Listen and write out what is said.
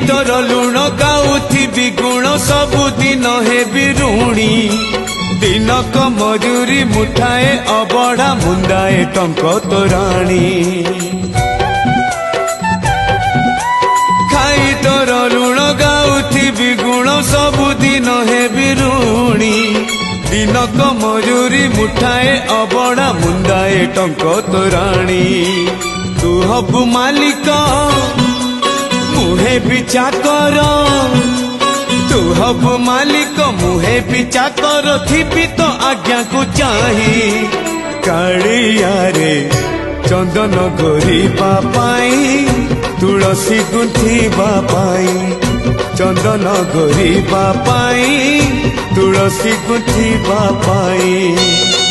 तोर लुण गाउथिबि गुण सबुदिन हेबि ऋणी दिनक मजूरी मुठाए अबढ़ा मुंदाए टंक तोराणी खाई तोर लुण गाउथिबि गुण सबुदिन हेबि ऋणी दिनक मजूरी मुठाए अबढ़ा मुंदाए टंक तोराणी तू हबु मालिक मुहे बिचा कर तू हबु मालिक मुहे बिचा कर थिबि तो आज्ञा को चाही कालिया रे चंदन गोरीबा पाई तुलसी गुंथिबा पाई चंदन गोरीबा पाई तुलसी गुंथिबा पाई।